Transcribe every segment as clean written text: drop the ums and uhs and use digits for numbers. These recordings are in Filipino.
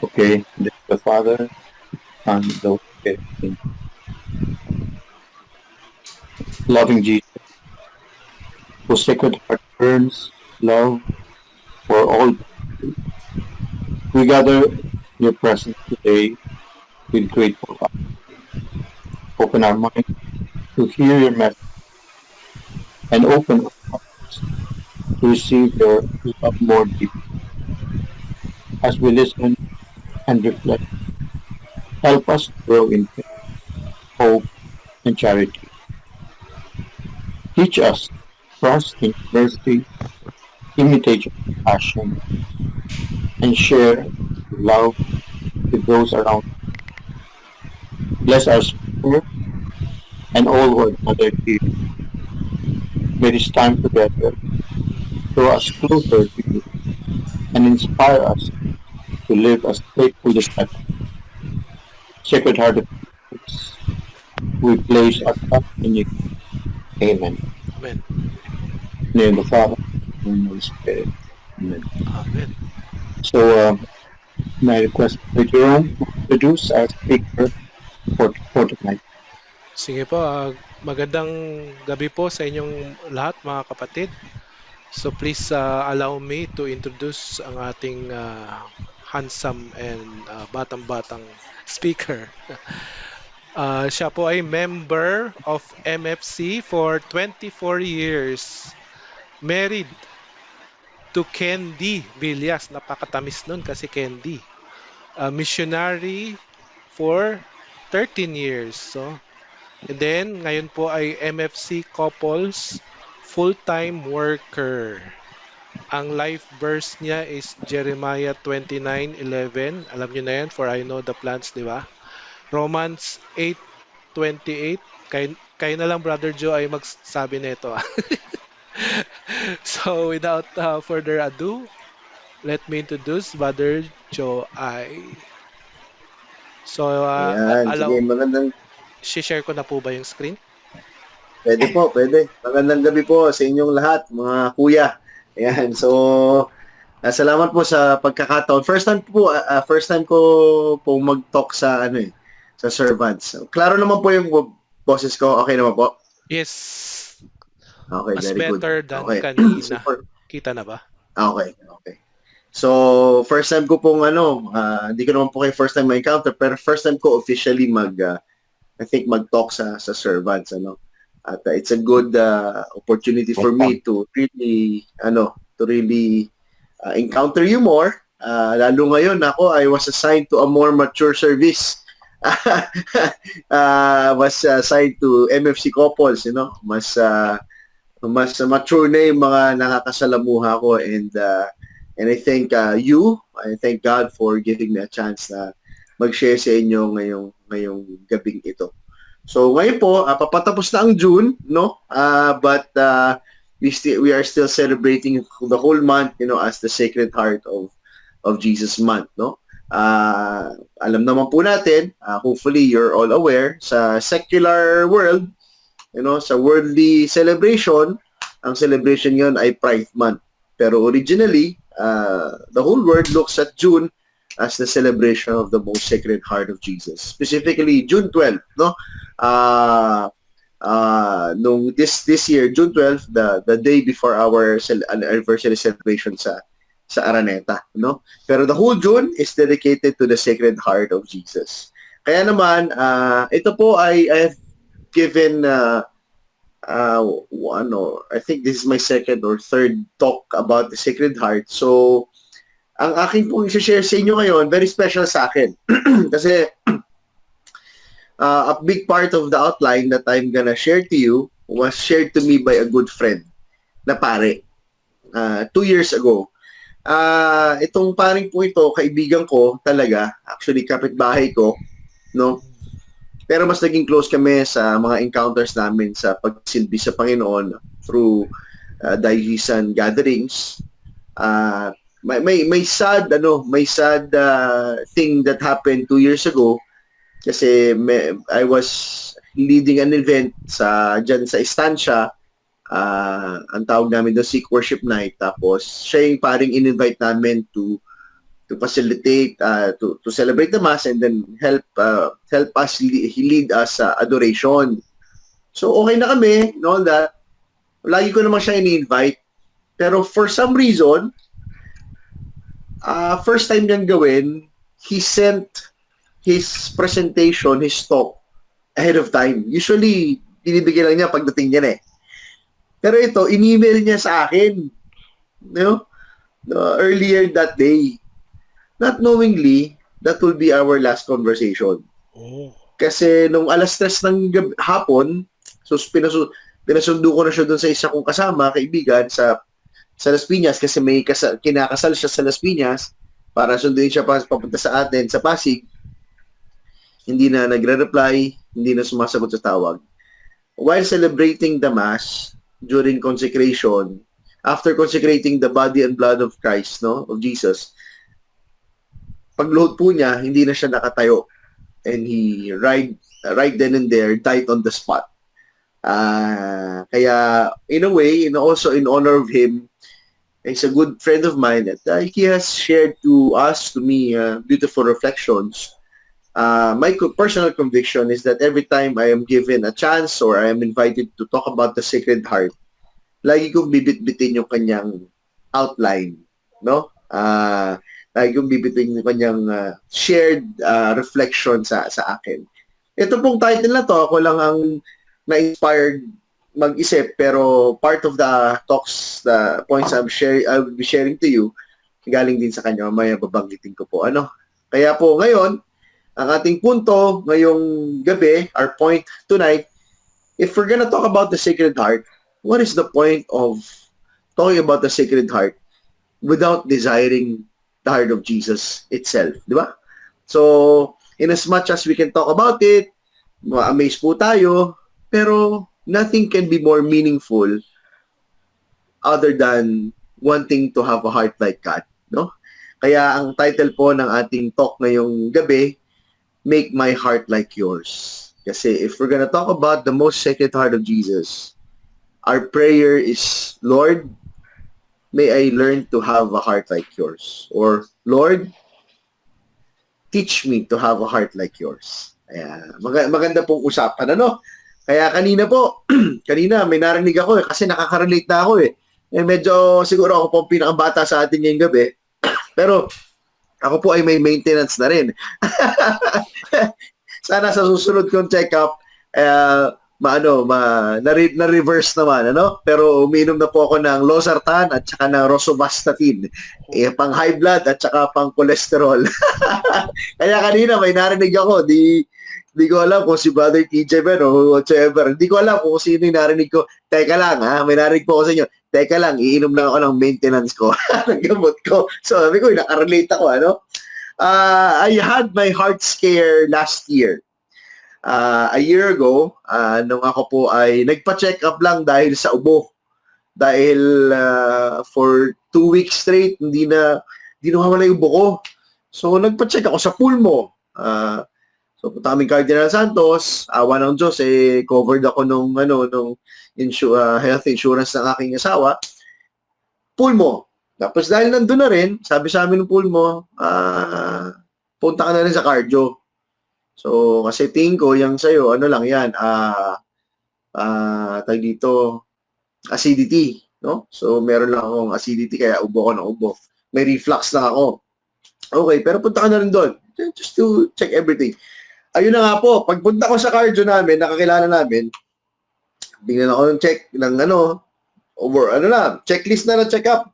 Okay, the Father, Son, the Holy Spirit. Amen. Loving Jesus, whose sacred heart burns love for all, we gather in your presence today with grateful heart. Open our minds to hear your message and open our hearts to receive your love more deeply. As we listen and reflect, help us to grow in faith, hope, and charity. Teach us to trust in mercy, imitate your passion, and share love with those around. Bless our speaker and all who are gathered here. May this time together draw us closer to you and inspire us to live as faithful disciples. Sacred Heart of Jesus, we place our trust in you. Amen. Amen. In the name of the Father, and the Holy Spirit. Amen. Amen. So, may I request Brother Jerome to introduce our speaker for tonight. Sige po, magandang gabi po sa inyong lahat mga kapatid. So please allow me to introduce ang ating handsome and batang-batang speaker. Siya po ay member of MFC for 24 years. Married to Candy Villas. Napakatamis nun kasi Candy. Missionary for 13 years. So, and then, ngayon po ay MFC Couples full-time worker. Ang life verse niya is Jeremiah 29:11. Alam niyo na yan, for I know the plans, di ba? Romans 8:28. Kayo na lang, Brother Joe, ay magsabi nito. So, without further ado, let me introduce Brother Joe I. So, Ayan, sige, share ko na po ba yung screen? pwede. Magandang gabi po sa inyong lahat, mga kuya. Ayan, so, salamat po sa pagkakataon. First time ko po mag-talk sa, sa servants. Klaro naman po yung boses ko, okay naman po? Yes. Okay, Mas very good. better than Okay. kanina. Kita na ba? Okay. So, first time ko pong hindi ko naman po kayo first time ma-encounter, pero first time ko officially I think mag-talk sa servants, At it's a good opportunity for me to really encounter you more. Lalo ngayon I was assigned to a more mature service. Was assigned to MFC couples, mas mature na yung mga nakakasalamuha ko, and I thank I thank God for giving me a chance na mag-share sa inyo ngayong gabing ito. So ngayon po, papatapos na ang June, no? But we are still celebrating the whole month, as the Sacred Heart of Jesus month, no? Alam naman po natin, hopefully you're all aware, sa secular world, sa worldly celebration, ang celebration yon ay Pride Month. Pero originally, the whole world looks at June as the celebration of the most Sacred Heart of Jesus. Specifically, June 12, no? Nung this year, June 12, the day before our anniversary celebration sa Araneta, no? Pero the whole June is dedicated to the Sacred Heart of Jesus. Kaya naman, ito po I have given I think this is my second or third talk about the Sacred Heart. So, ang aking pong i-share sa inyo ngayon, very special sa akin. Kasi, a big part of the outline that I'm gonna share to you was shared to me by a good friend na pare. 2 years ago. Itong paring po ito, kaibigan ko talaga, actually kapitbahay ko, no? Pero mas naging close kami sa mga encounters namin sa pagsilbi sa Panginoon through diocesan gatherings. May sad thing that happened 2 years ago kasi I was leading an event dyan sa Estancia. Ang tawag namin doon Seek Worship Night. Tapos siya yung paring in-invite namin to to facilitate, to celebrate the Mass, and then help us, lead us sa adoration. So okay na kami, and all that. Lagi ko naman siya ini-invite. Pero for some reason, first time niyang gawin, he sent his presentation, his talk, ahead of time. Usually, binibigyan lang niya pagdating niya eh. Pero ito, in-email niya sa akin. Earlier that day. Not knowingly, that will be our last conversation. Oh. Kasi nung alas 3 ng hapon, so pinasundo ko na siya doon sa isa kong kasama, kaibigan, sa Las Piñas, kasi may kinakasal siya sa Las Piñas, para sunduin siya papunta sa atin, sa Pasig. Hindi na nagre-reply, hindi na sumasagot sa tawag. While celebrating the Mass, during consecration, after consecrating the body and blood of Christ, of Jesus, pagload po niya, hindi na siya nakatayo. And he, right then and there, died on the spot. Kaya, in a way, also in honor of him, he's a good friend of mine that he has shared to me, beautiful reflections. My personal conviction is that every time I am given a chance or I am invited to talk about the Sacred Heart, lagi kong bibit-bitin yung kanyang outline, lagi kong bibituin yung kanyang shared reflection sa akin. Ito pong title na to, ako lang ang na-inspired mag-isip, pero part of the talks, the points I'll be sharing to you, galing din sa kanya, mamaya babanggitin ko po. Kaya po ngayon, ang ating punto ngayong gabi, our point tonight, if we're gonna talk about the Sacred Heart, what is the point of talking about the Sacred Heart without desiring the heart of Jesus itself, di ba? So, in as much as we can talk about it, ma-amaze po tayo, pero nothing can be more meaningful other than wanting to have a heart like God, Kaya ang title po ng ating talk ngayong gabi, Make My Heart Like Yours. Kasi if we're gonna talk about the most sacred heart of Jesus, our prayer is, Lord, may I learn to have a heart like yours. Or, Lord, teach me to have a heart like yours. Ayan. Maganda pong usapan, Kaya kanina po, may narinig ako kasi nakaka-relate na ako medyo siguro ako po ang pinakabata sa atin ngayong gabi. Pero, ako po ay may maintenance na rin. Sana sa susunod kong check-up, na-reverse naman, Pero uminom na po ako ng Losartan at saka ng Rosuvastatin. Pang high blood at saka pang cholesterol. Kaya kanina may narinig ako, di ko alam kung si Brother TJ Ben o whatsoever. Hindi ko alam kung sino yung narinig ko. Teka lang, may narinig po ako sa inyo. Teka lang, iinom lang ako ng maintenance ko, ng gamot ko. So, sabi ko, nakarelate ako, I had my heart scare last year. A year ago, nung ako po ay nagpa-check up lang dahil sa ubo. Dahil for 2 weeks straight, hindi nawawala yung ubo ko. So, nagpa-check ako sa pulmo. So, punta kami Cardinal Santos, awa ng Diyos, covered ako nung health insurance ng aking asawa. Pulmo. Tapos dahil nandun na rin, sabi sa amin ng pulmo, punta ka na rin sa cardio. So, kasi tingin ko, yung sa'yo, lang yan, tag dito, acidity, So, meron lang akong acidity, kaya ubo ko ng ubo. May reflux na ako. Okay, pero punta ka na rin doon. Just to check everything. Ayun na nga po, pagpunta ko sa cardio namin, nakakilala namin, bigyan ako ng check, checklist na check-up.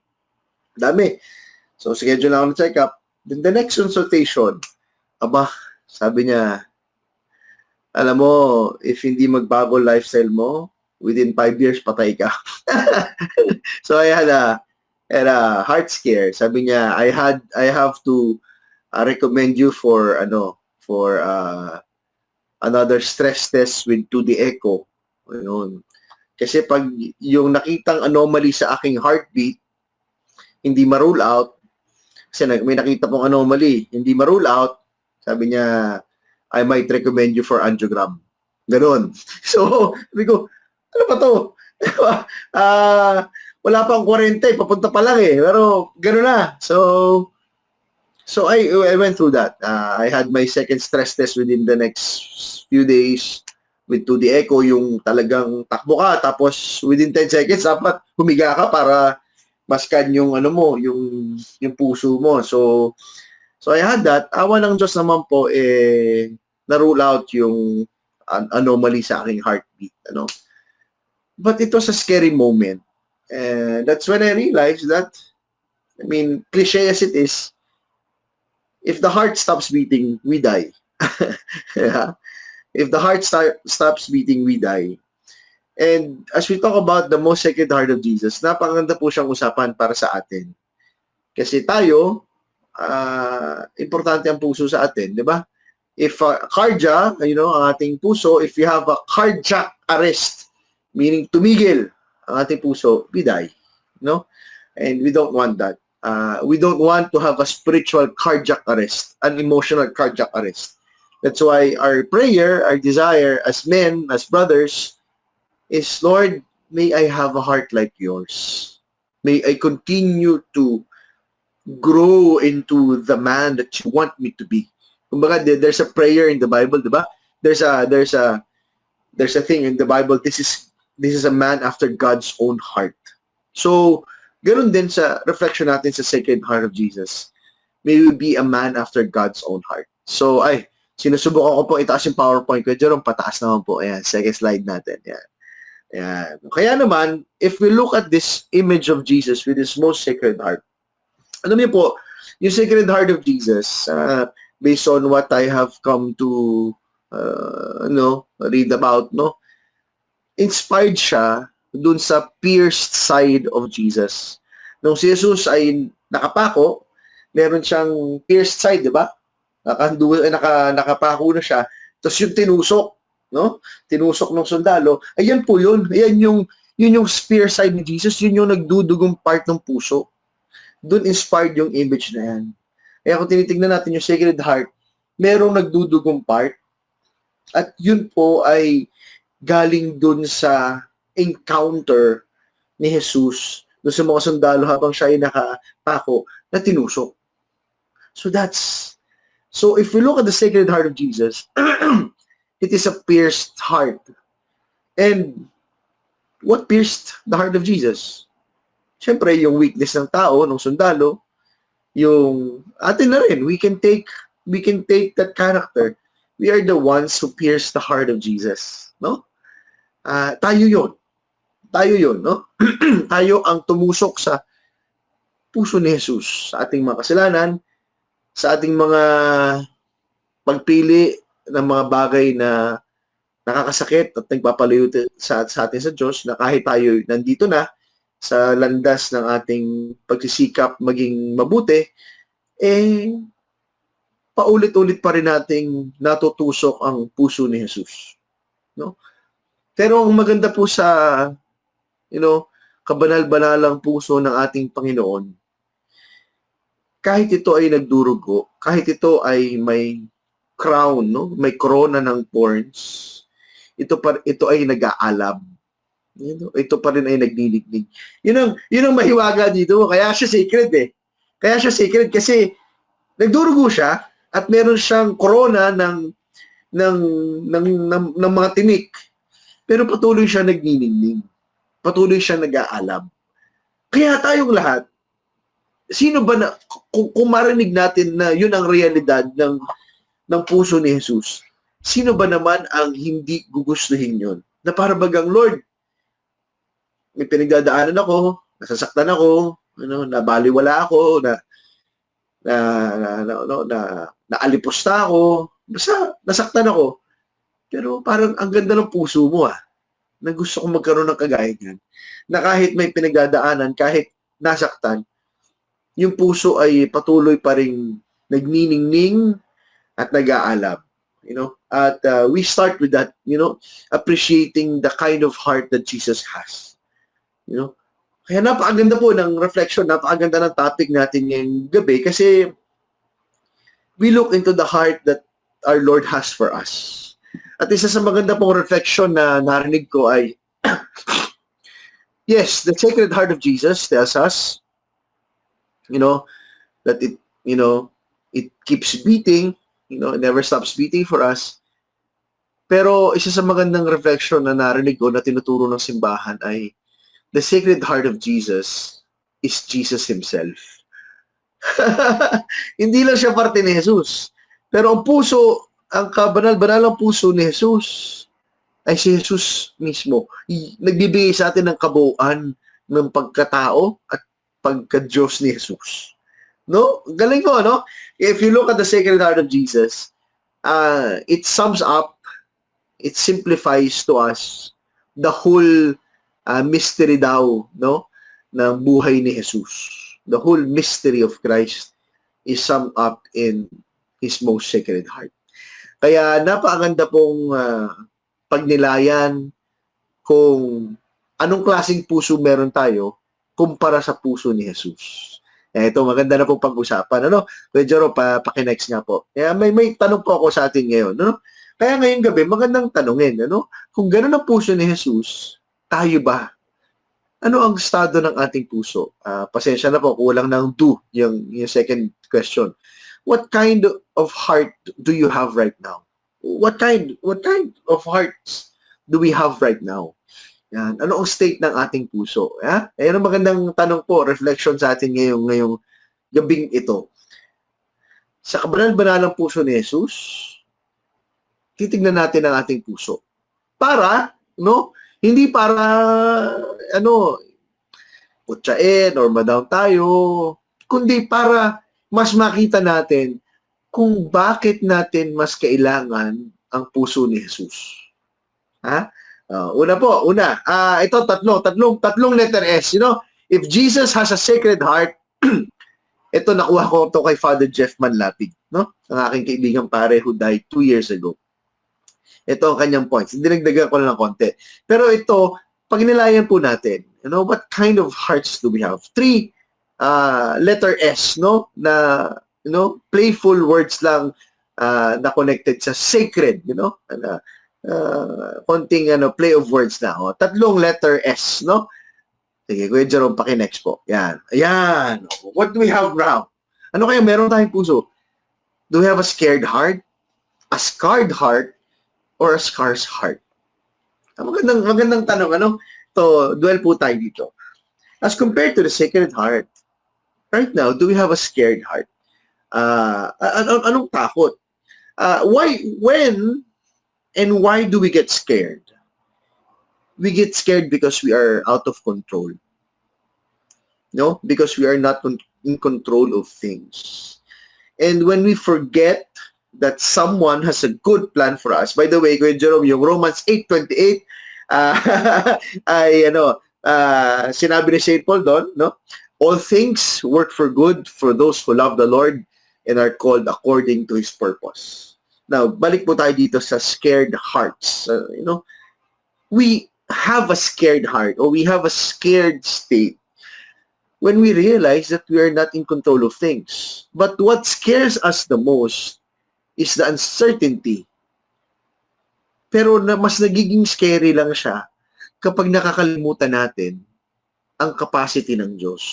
Dami. So, schedule na ako ng check-up. Then, the next consultation, sabi niya, alam mo, if hindi magbago lifestyle mo, within 5 years, patay ka. So, I had a heart scare. Sabi niya, I have to recommend you for another stress test with 2D echo. Ayun. Kasi pag yung nakitang anomaly sa aking heartbeat, hindi ma-rule out, kasi may nakita pong anomaly, hindi ma-rule out, sabi niya, I might recommend you for angiogram. Ganon. So, sabi ko, ano ba to? Wala pang 40, papunta pa lang Pero, gano'n na. So, So I went through that. I had my second stress test within the next few days with 2D echo, yung talagang takbo ka, tapos within 10 seconds, dapat humiga ka para maskan yung ano mo, yung puso mo. So I had that. Awa ng Diyos naman po, na-rule out yung anomaly sa aking heartbeat. Ano? But it was a scary moment. And that's when I realized that, I mean, cliche as it is, if the heart stops beating, we die. Yeah. If the heart stops beating, we die. And as we talk about the most sacred heart of Jesus, napakaganda po siyang usapan para sa atin. Kasi tayo, importante ang puso sa atin, di ba? If cardia, ang ating puso, if you have a cardiac arrest, meaning tumigil ang ating puso, we die. No? And we don't want that. We don't want to have a spiritual cardiac arrest, an emotional cardiac arrest. That's why our prayer, our desire as men, as brothers, is, Lord, may I have a heart like yours. May I continue to grow into the man that you want me to be. Kumbaga, there's a prayer in the Bible, di ba? There's a thing in the Bible, this is a man after God's own heart. So, ganoon din sa reflection natin sa Sacred Heart of Jesus. May we be a man after God's own heart. So, sinusubukan ko po itaas yung PowerPoint ko. Jerome, pataas naman po. Ayan, second slide natin. Ayan. Ayan. Kaya naman, if we look at this image of Jesus with his most sacred heart, alam niyo po, yung Sacred Heart of Jesus, based on what I have come to read about, inspired siya dun sa pierced side of Jesus. Nung si Jesus ay nakapako, meron siyang pierced side, di ba? Nakapako na siya. Tapos yung tinusok, tinusok ng sundalo, ayan po yun. Ayan yung spear side ni Jesus, yun yung nagdudugong part ng puso. Doon inspired yung image na yan. Kaya kung tinitignan natin yung Sacred Heart, merong nagdudugong part, at yun po ay galing dun sa encounter ni Jesus dun sa mga sundalo habang siya ay nakapako na tinusok. So if we look at the Sacred Heart of Jesus, it is a pierced heart. And what pierced the heart of Jesus? Siyempre, yung weakness ng tao, ng sundalo, yung atin na rin, we can take that character. We are the ones who pierce the heart of Jesus, no? Tayo yun, no? Tayo ang tumusok sa puso ni Jesus, sa ating mga kasalanan, sa ating mga pagpili ng mga bagay na nakakasakit at nagpapalayo sa atin sa Diyos, na kahit tayo nandito na sa landas ng ating pagsisikap maging mabuti, paulit-ulit pa rin nating natutusok ang puso ni Jesus, no? Pero ang maganda po sa kabanal-banalang puso ng ating Panginoon, kahit ito ay nagdurugo, kahit ito ay may crown, may corona ng thorns, ito ay nag-aalab. Ito pa rin ay nagninignig. Yun ang mahiwaga dito. Kaya siya sacred Kaya siya sacred kasi nagdurugo siya at meron siyang corona ng mga tinik. Pero patuloy siya nagniningning. Patuloy siya nag-aalab. Kaya tayong lahat, sino ba na, kung marinig natin na yun ang realidad ng puso ni Jesus, sino ba naman ang hindi gugustuhin yun? Na para bagang, Lord, may pinagdadaanan ako, nasasaktan ako, nabaliwala ako, naalipusta ako, basta nasaktan ako. Pero parang ang ganda ng puso mo na gusto kong magkaroon ng kagaya niyan. Na kahit may pinagdadaanan, kahit nasaktan, yung puso ay patuloy pa rin nagniningning at nag-aalab. At we start with that, appreciating the kind of heart that Jesus has. Kaya napakaganda po ng reflection, napakaganda ng topic natin ngayong gabi kasi we look into the heart that our Lord has for us. At isa sa maganda pong reflection na narinig ko ay, yes, the Sacred Heart of Jesus tells us, that it, It keeps beating, it never stops beating for us. Pero isa sa magandang reflection na narinig ko na tinuturo ng simbahan ay the Sacred Heart of Jesus is Jesus Himself. Hindi lang siya parte ni Jesus. Pero ang puso, ang kabanal-banal ng puso ni Jesus ay si Jesus mismo. Nagbibigay sa atin ng kabuuan ng pagkatao at pagka-Diyos ni Jesus. No? Galing ko, no? If you look at the Sacred Heart of Jesus, it sums up, it simplifies to us the whole mystery daw, no? Ng buhay ni Jesus. The whole mystery of Christ is summed up in His most sacred heart. Kaya napakaganda pong pagnilayan kung anong klaseng puso meron tayo kumpara sa puso ni Jesus. Ito, maganda na pong pag-usapan. Kuya Jero, pakinext nga po. May tanong po ako sa atin ngayon. Kaya ngayong gabi, magandang tanungin. Kung gano'n ang puso ni Jesus, tayo ba? Ano ang estado ng ating puso? Pasensya na po, kulang ng yung second question. What kind of heart do you have right now? What kind of hearts do we have right now? Yan. Ano ang state ng ating puso? Ayan ang magandang tanong po, reflection sa atin ngayong gabing ito. Sa kabanal-banalang puso ni Jesus, titignan natin ang ating puso. Para, hindi para, putsain or madown tayo, kundi para mas makita natin kung bakit natin mas kailangan ang puso ni Jesus. Una. Ito, tatlong letter S. If Jesus has a sacred heart, ito nakuha ko ito kay Father Jeff Manlapig, ang aking kaibigang pare who died 2 years ago. Ito ang kanyang points. Dinagdagan ko lang ng konti. Pero ito, pag nilayan po natin, what kind of hearts do we have? 3 letter S, na playful words lang na connected sa sacred, konting play of words na. Tatlong letter S, Sige, Kuya Jerome, paki-next po. Yan. Ayan. What do we have now? Ano kaya meron tayong puso? Do we have a scared heart? A scarred heart? Or a scarce heart? Magandang tanong, To dwell po tayo dito. As compared to the Sacred Heart, right now, do we have a scared heart? Anong takot? When and why do we get scared? We get scared because we are out of control. Because we are not in control of things. And when we forget that someone has a good plan for us. By the way, Kuya Jerome, yung Romans 8:28, ay sinabi ni St. Paul doon, all things work for good for those who love the Lord and are called according to His purpose. Now, balik po tayo dito sa scared hearts. We have a scared heart or we have a scared state when we realize that we are not in control of things. But what scares us the most is the uncertainty. Pero mas nagiging scary lang siya kapag nakakalimutan natin ang capacity ng Diyos.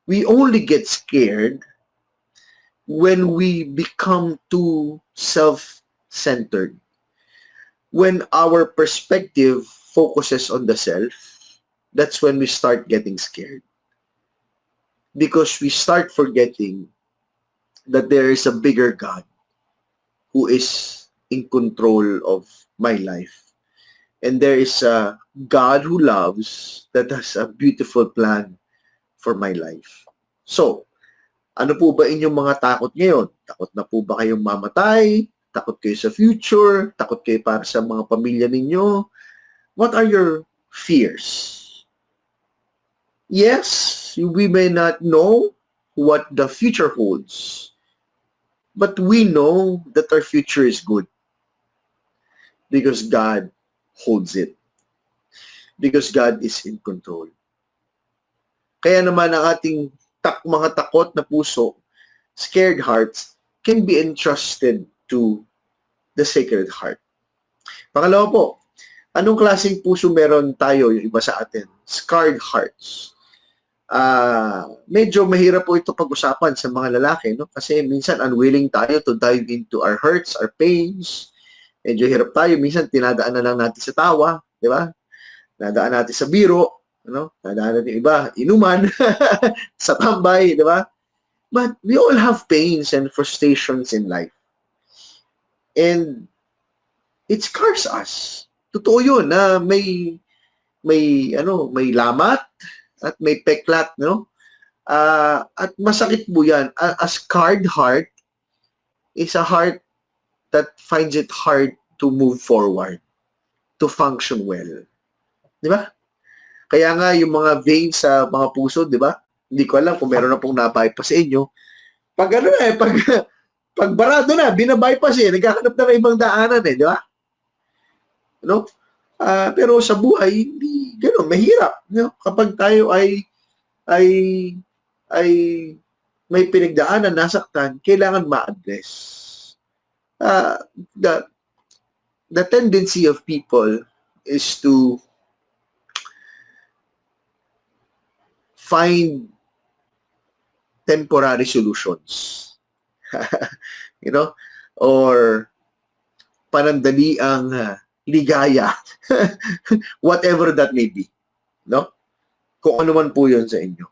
We only get scared when we become too self-centered. When our perspective focuses on the self, that's when we start getting scared. Because we start forgetting that there is a bigger God who is in control of my life. And there is a God who loves that has a beautiful plan for my life. So, ano po ba inyong mga takot ngayon? Takot na po ba kayong mamatay? Takot kayo sa future? Takot kayo para sa mga pamilya ninyo? What are your fears? Yes, we may not know what the future holds. But we know that our future is good because God holds it. Because God is in control. Kaya naman ang ating mga takot na puso, scared hearts, can be entrusted to the Sacred Heart. Pangalawa po, anong klaseng puso meron tayo, yung iba sa atin? Scarred hearts. medyo mahirap po ito pag-usapan sa mga lalaki, no? Kasi minsan unwilling tayo to dive into our hurts, our pains. Medyo hirap tayo. Minsan tinadaan na lang natin sa tawa, di ba? Nadaan natin sa biro, ano? Nadaan natin iba, inuman, sa tambay, di ba? But we all have pains and frustrations in life. And it scars us. Totoo yun na may lamat at may peklat, no? At masakit po yan. A scarred heart is a heart that finds it hard to move forward, to function well. Di ba? Kaya nga yung mga veins sa mga puso, di ba? Hindi ko alam kung meron na pong na-bypass sa inyo. Pag pag barado na, binabypass naghahanap na ng ibang daanan di ba? No? Pero sa buhay, hindi gano'n, mahirap. No? Kapag tayo ay may pinagdaanan, nasaktan, kailangan ma-address. The tendency of people is to find temporary solutions. Or panandali ang ligaya. Whatever that may be. No? Kung ano man po yun sa inyo.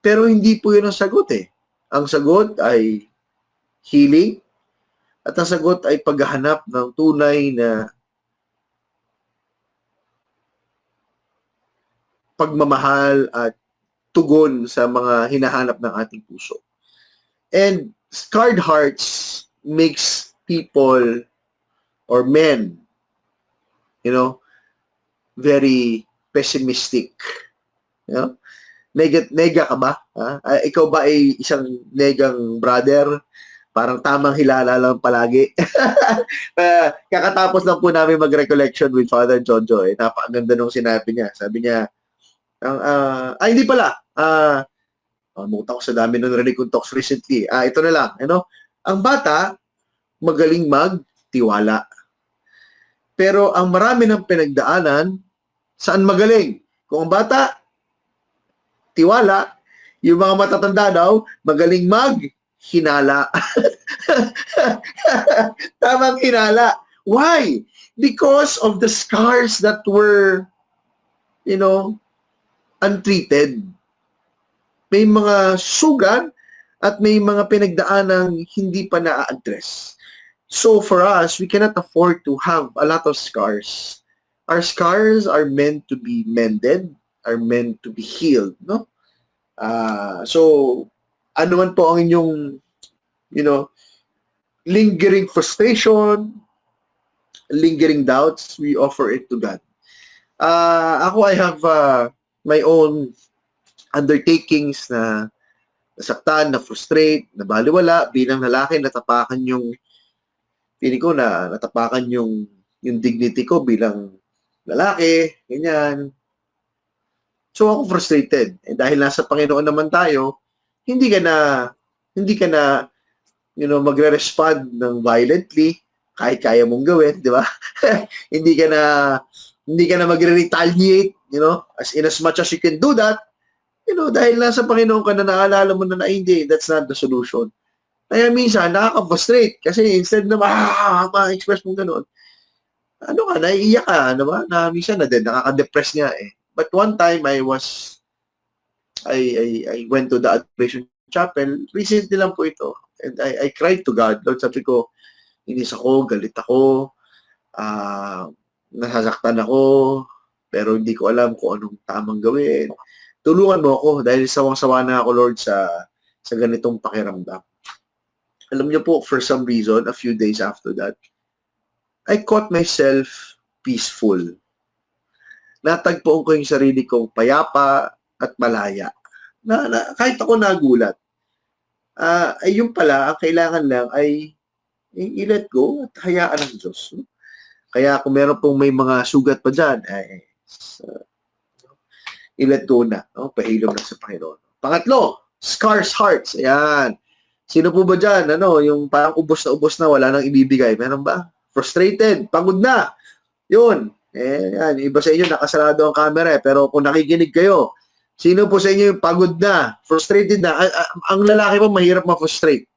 Pero hindi po yun ang sagot Ang sagot ay healing at ang sagot ay paghahanap ng tunay na pagmamahal at tugon sa mga hinahanap ng ating puso. And scarred hearts makes people or men, very pessimistic. Nega ka ba? Ikaw ba ay isang negang brother? Parang tamang hilala lang palagi. Kakatapos lang po namin mag-recollection with Father Jojo. Napakaganda nung sinabi niya. Sabi niya, hindi pala. Mukhang ko sa dami nung narinig kong talks recently. Ito na lang. Ang bata, magaling magtiwala. Pero ang marami ng pinagdaanan, saan magaling? Kung ang bata, tiwala, yung mga matatanda daw, magaling maghinala. Tamang hinala. Why? Because of the scars that were, untreated. May mga sugat at may mga pinagdaanang hindi pa na-address. So for us, we cannot afford to have a lot of scars. Our scars are meant to be mended, are meant to be healed, no? So ano man po ang inyong, lingering frustration, lingering doubts, we offer it to God. Ako, I have my own undertakings na nasaktan, na frustrate, na baliwala, bilang lalaki, natapakan yung dignity ko bilang lalaki, ganyan. So ako frustrated. Dahil nasa Panginoon naman tayo, hindi ka na magre-respond ng violently kahit kaya mong gawin, di ba? hindi ka na magre-retaliate, as much as you can do that, dahil nasa Panginoon ka na, naalala mo na hindi, that's not the solution. Kaya minsan, nakaka-frustrate. Kasi instead na ma-express mo gano'n, naiiyak ka, na minsan nakaka-depress nga But one time, I went to the Adoration Chapel. Recently lang po ito. And I cried to God. Lord, sabi ko, inis ako, galit ako, nasasaktan ako, pero hindi ko alam kung anong tamang gawin. Tulungan mo ako dahil sawang-sawa na ako, Lord, sa ganitong pakiramdam. Alam niyo po, for some reason, a few days after that, I caught myself peaceful. Natagpuan ko yung sarili kong payapa at malaya. Kahit ako nagulat. Yung pala, ang kailangan lang ay i-let go at hayaan ng Diyos. Kaya kung meron pong may mga sugat pa dyan, i-let go na. Pahilom na sa Panginoon. Pangatlo, scarce hearts. Ayan. Sino po ba dyan? Yung parang ubos na, wala nang ibibigay. Meron ba? Frustrated, pagod na. Yun. Yan. Iba sa inyo, nakasarado ang camera pero kung nakikinig kayo, Sino po sa inyo yung pagod na, frustrated na? Ang lalaki po mahirap ma-frustrate.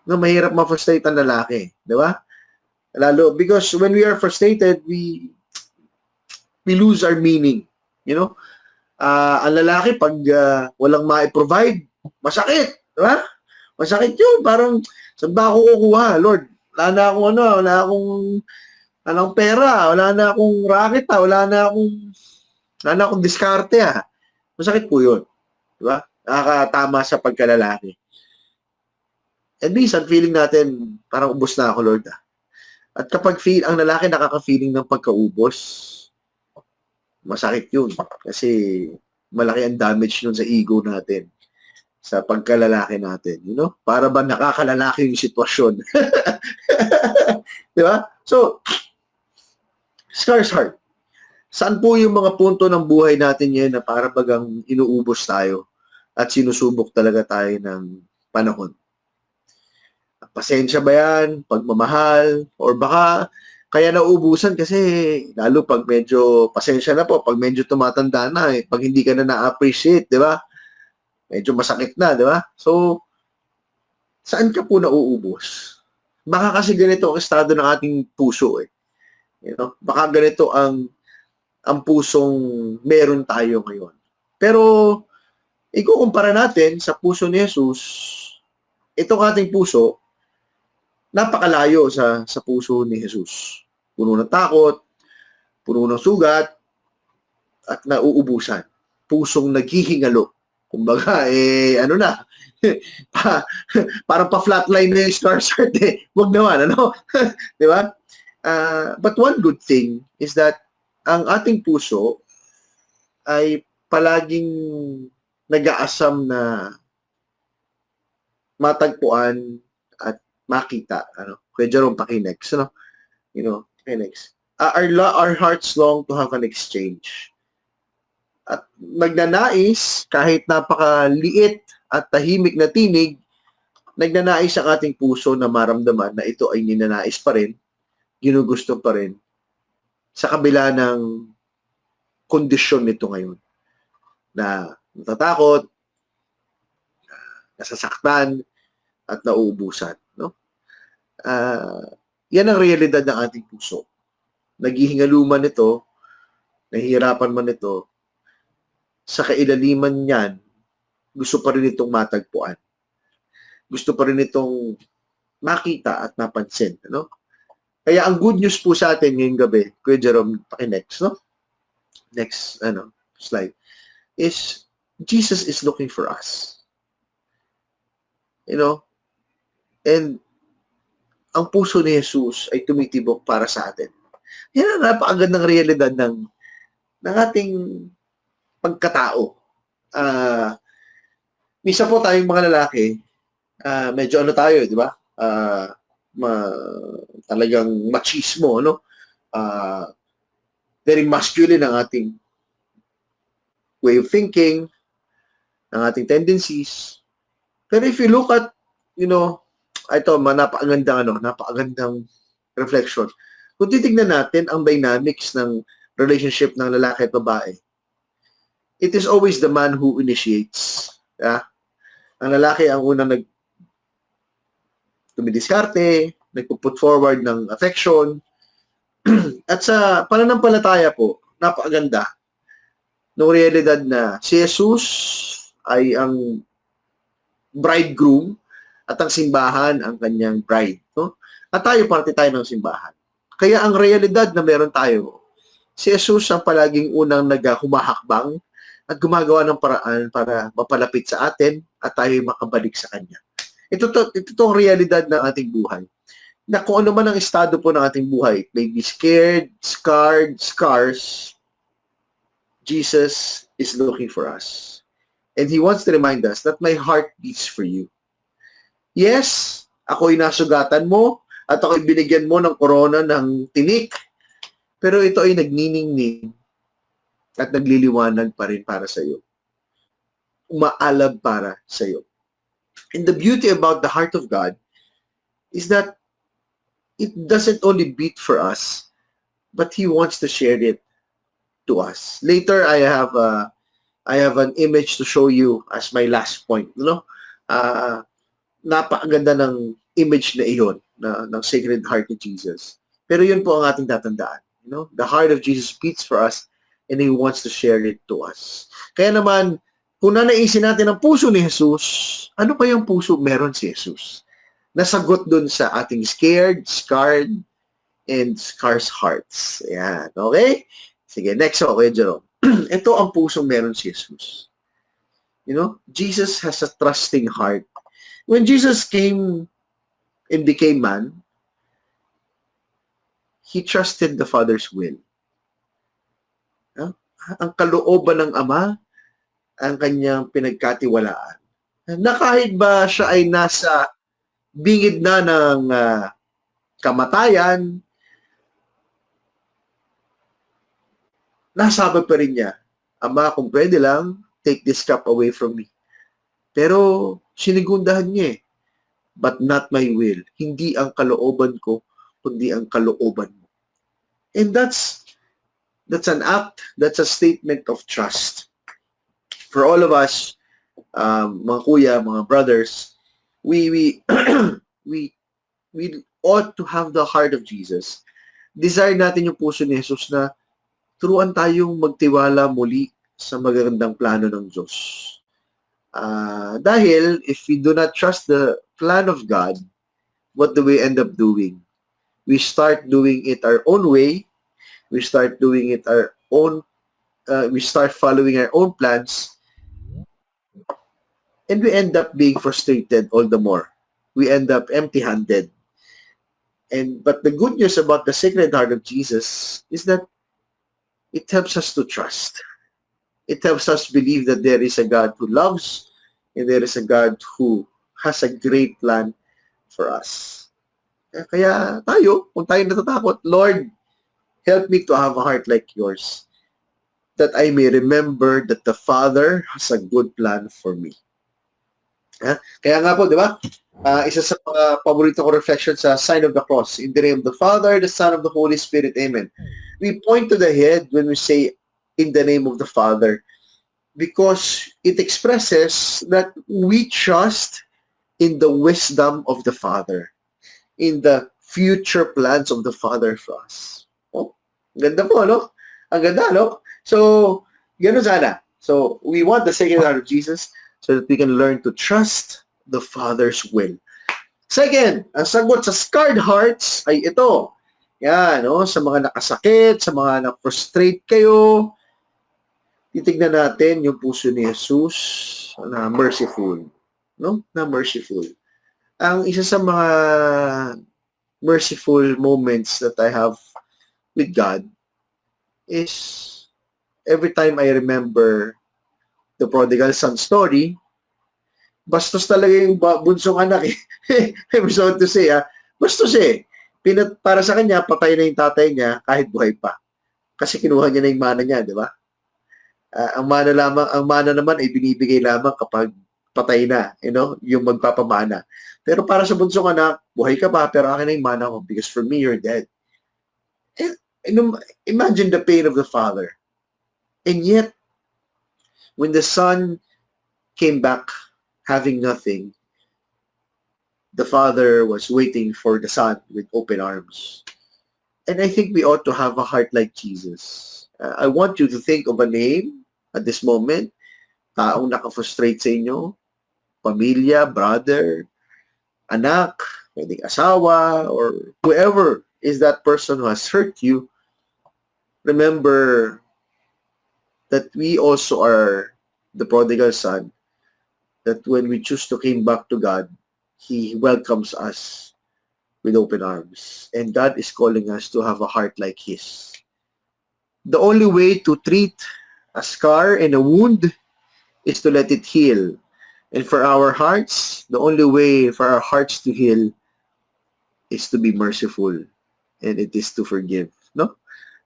No, mahirap ma-frustrate ang lalaki, di ba? Lalo because when we are frustrated, we lose our meaning, you know? Ang lalaki pag walang ma-provide, masakit, di ba? Masakit 'yun, parang saan ba ako kukuha, Lord? Wala na akong wala akong pera, wala na akong racket, wala na akong diskarte. Masakit po 'yun, di ba? Nakakatama sa pagkalalaki. And minsan, feeling natin, parang ubos na ako, Lord. At kapag ang lalaki nakaka-feeling ng pagkaubos, masakit yun. Kasi malaki ang damage nun sa ego natin, sa pagkalalaki natin. You know? Para ba nakakalalaki yung sitwasyon? Di ba? So, scar's heart. Saan po yung mga punto ng buhay natin ngayon na para bagang inuubos tayo at sinusubok talaga tayo ng panahon? Pasensya ba yan? Pagmamahal? Or baka kaya nauubusan kasi lalo pag medyo pasensya na po, pag medyo tumatanda na, pag hindi ka na na-appreciate, di ba? Medyo masakit na, di ba? So, saan ka po nauubos? Baka kasi ganito ang estado ng ating puso eh. You know? Baka ganito ang pusong meron tayo ngayon. Pero, ikukumpara natin sa puso ni Jesus, itong ating puso, napakalayo sa puso ni Jesus. Puno ng takot, puno ng sugat, at nauubusan. Pusong naghihingalo. Kumbaga, ano na, parang pa-flatline na yung scar's heart eh. Huwag naman, ano? Di ba? But one good thing is that ang ating puso ay palaging nag-aasam na matagpuan at makita, Kuya Jerome, pakinex, pakinex. Our hearts long to have an exchange. At nagnanais, kahit napakaliit at tahimik na tinig, nagnanais ang ating puso na maramdaman na ito ay ninanais pa rin, ginugusto pa rin, sa kabila ng kondisyon nito ngayon. Na natatakot, nasasaktan, at nauubusan. Yan ang realidad ng ating puso. Naghihingaluman ito, nahihirapan man ito, sa kailaliman niyan, gusto pa rin itong matagpuan. Gusto pa rin itong makita at napansin. Kaya ang good news po sa atin ngayong gabi, Kuya Jerome, pakinext, next slide, is Jesus is looking for us. And ang puso ni Jesus ay tumitibok para sa atin. Yan ang napakagandang realidad ng ating pagkatao. Misa po tayong mga lalaki, medyo tayo, di ba? Talagang machismo, very masculine ang ating way of thinking, ang ating tendencies. Pero if you look at, ito, napakagandang reflection. Kung titignan natin ang dynamics ng relationship ng lalaki at babae, it is always the man who initiates. Ang lalaki ang unang tumidiskarte, nagpo-put forward ng affection. At sa pananampalataya po, napakaganda ng realidad na si Jesus ay ang bridegroom at ang simbahan ang kanyang bride. At tayo, parte tayo ng simbahan. Kaya ang realidad na meron tayo, si Jesus ang palaging unang humahakbang at gumagawa ng paraan para mapalapit sa atin at tayo makabalik sa Kanya. Ito ang realidad ng ating buhay. Na kung ano man ang estado po ng ating buhay, may be scared, scarred, scars, Jesus is looking for us. And He wants to remind us that my heart beats for you. Yes, ako'y nasugatan mo at ako'y binigyan mo ng korona ng tinik, pero ito ay nagniningning at nagliliwanag pa rin para sa iyo. Umaalab para sa iyo. And the beauty about the heart of God is that it doesn't only beat for us, but He wants to share it to us. Later, I have I have an image to show you as my last point. Napakaganda ng image na iyon ng Sacred Heart ni Jesus. Pero yun po ang ating tatandaan. The heart of Jesus beats for us and He wants to share it to us. Kaya naman, kung nanaisin natin ang puso ni Jesus, ano kayang puso meron si Jesus? Nasagot dun sa ating scared, scarred, and scarce hearts. Ayan, okay? Sige, next ako, Kuya Jerome. Ito ang pusong meron si Jesus. Jesus has a trusting heart. When Jesus came and became man, He trusted the Father's will. Ang kalooban ng Ama, ang kanyang pinagkatiwalaan. Na kahit ba siya ay nasa bingid na ng kamatayan, nasabi pa rin niya, Ama, kung pwede lang, take this cup away from me. Pero sinigundahan niya but not my will. Hindi ang kalooban ko, kundi ang kalooban mo. And that's an act, that's a statement of trust. For all of us, mga kuya, mga brothers, we ought to have the heart of Jesus. Desire natin yung puso ni Jesus na turuan tayong magtiwala muli sa magagandang plano ng Diyos. Dahil if we do not trust the plan of God, what do we end up doing? We start doing it our own way. We start doing it our own. We start following our own plans, and we end up being frustrated all the more. We end up empty-handed. But the good news about the Sacred Heart of Jesus is that it helps us to trust. It helps us believe that there is a God who loves and there is a God who has a great plan for us. Kaya tayo, kung tayo natatakot, Lord, help me to have a heart like yours, that I may remember that the Father has a good plan for me. Kaya nga po, di ba? Isa sa mga paborito ko reflection sa sign of the cross. In the name of the Father, the Son, of the Holy Spirit. Amen. We point to the head when we say, in the name of the Father, because it expresses that we trust in the wisdom of the Father, in the future plans of the Father for us. Ganda po, no? Ang ganda, no? So, gano'n sana. So, we want the Sacred Heart of Jesus so that we can learn to trust the Father's will. Second, ang sagot sa scarred hearts ay ito. Yan, no? Sa mga nakasakit, sa mga na-frustrate kayo, titignan natin yung puso ni Jesus na merciful. No? Na merciful. Ang isa sa mga merciful moments that I have with God is every time I remember the prodigal son story, bastos talaga yung bunsong anak eh. I'm sorry to say, bastos eh. Para sa kanya, patay na yung tatay niya kahit buhay pa. Kasi kinuha niya na yung mana niya, di ba? Ang mana naman ay binibigay lamang kapag patay na, yung magpapamana. Pero para sa bunsong anak, buhay ka pa, pero akin na yung mana ko because for me, you're dead. Imagine the pain of the father. And yet, when the son came back having nothing, the father was waiting for the son with open arms. And I think we ought to have a heart like Jesus. I want you to think of a name at this moment, taong nakafrustrate sa inyo, pamilya, brother, anak, pwedeng asawa, or whoever is that person who has hurt you. Remember that we also are the prodigal son, that when we choose to come back to God, He welcomes us with open arms. And God is calling us to have a heart like His. The only way to treat a scar and a wound is to let it heal. And for our hearts, the only way for our hearts to heal is to be merciful, and it is to forgive. No?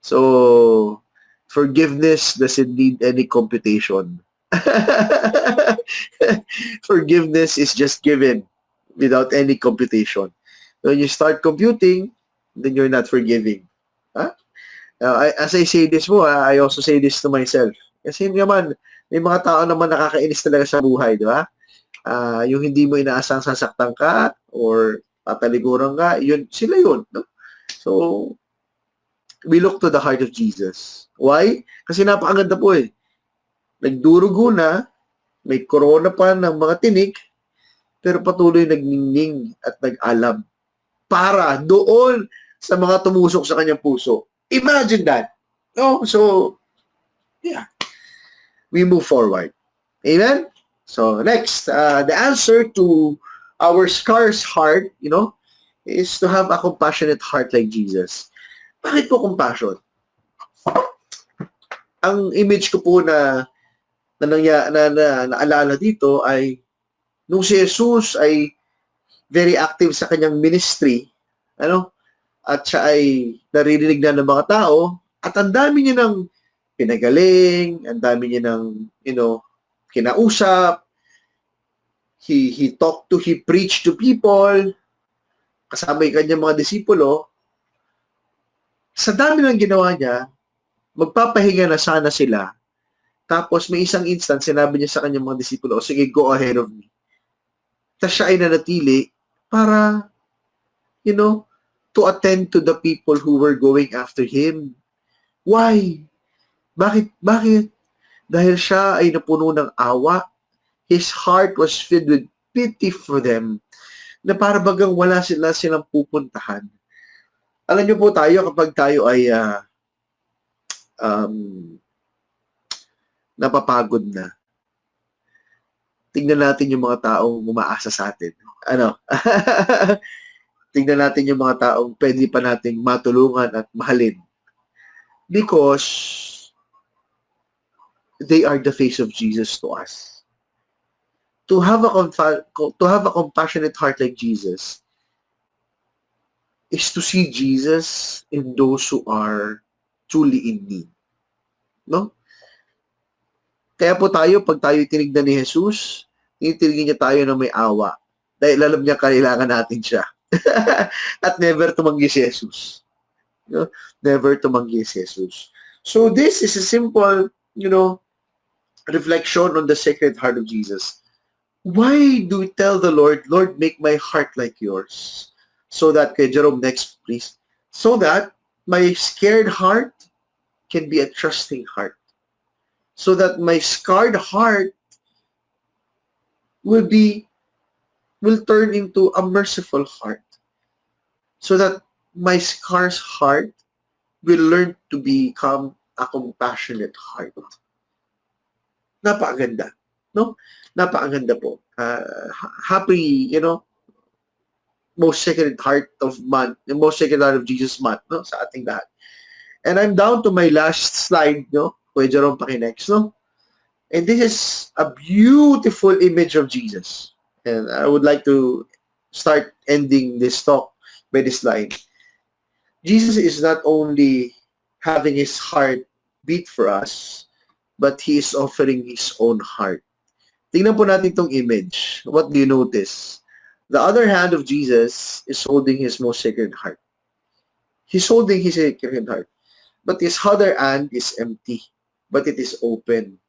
So, forgiveness doesn't need any computation. Forgiveness is just given without any computation. When you start computing, then you're not forgiving. As I say this I also say this to myself. Kasi naman, may mga tao naman nakakainis talaga sa buhay, di ba? Yung hindi mo inaasang sasaktan ka or tatalikuran ka, yun, sila yun. No? So, we look to the heart of Jesus. Why? Kasi napakaganda po eh. Nagdurugo na, may corona pa ng mga tinik, pero patuloy nagningning at nag-alab para doon sa mga tumusok sa kanyang puso. Imagine that. No? So, yeah. We move forward. Amen? So, next, the answer to our scarce heart, is to have a compassionate heart like Jesus. Bakit po compassion? Ang image ko po na naalala dito ay nung si Jesus ay very active sa kanyang ministry, at siya ay naririnig na ng mga tao, at ang dami niya ng pinagaling, ang dami niya ng, kinausap, he preached to people, kasama yung kanyang mga disipulo. Sa dami ng ginawa niya, magpapahinga na sana sila. Tapos may isang instant, sinabi niya sa kanyang mga disipulo, o sige, go ahead of me. Tapos siya ay nanatili para, to attend to the people who were going after him. Why? Bakit? Dahil siya ay napuno ng awa. His heart was filled with pity for them, na para bagang wala silang pupuntahan. Alam niyo po tayo, kapag tayo ay napapagod na, tingnan natin yung mga taong umaasa sa atin. Tingnan natin yung mga taong pwede pa nating matulungan at mahalin. Because they are the face of Jesus to us. To have a compassionate heart like Jesus is to see Jesus in those who are truly in need. No? Kaya po tayo, pag tayo tinignan ni Jesus, tinitingnan niya tayo na may awa. Dahil alam niya kailangan natin siya. At never tumanggi si Jesus. Never tumanggi si Jesus. So this is a simple, reflection on the Sacred Heart of Jesus. Why do we tell the Lord, Lord, make my heart like yours? So that, kay Jerome, next please. So that my scared heart can be a trusting heart. So that my scarred heart will turn into a merciful heart. So that my scarce heart will learn to become a compassionate heart. Napakaganda. No? Napakaganda po. Happy, most sacred heart of man, the most sacred heart of Jesus month, no? Sa ating lahat. And I'm down to my last slide, no? Kuya Jerome, paki-next, no? And this is a beautiful image of Jesus. And I would like to start ending this talk by this line. Jesus is not only having his heart beat for us, but he is offering his own heart. Tingnan po natin itong image. What do you notice? The other hand of Jesus is holding his most sacred heart. He's holding his sacred heart. But his other hand is empty. But it is open.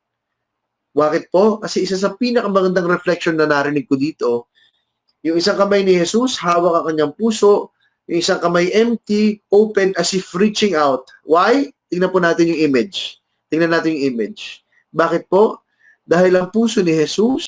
Bakit po? Kasi isa sa pinakamagandang reflection na narinig ko dito, yung isang kamay ni Jesus, hawak ang kanyang puso, yung isang kamay empty, open as if reaching out. Why? Tingnan po natin yung image. Tingnan natin yung image. Bakit po? Dahil ang puso ni Jesus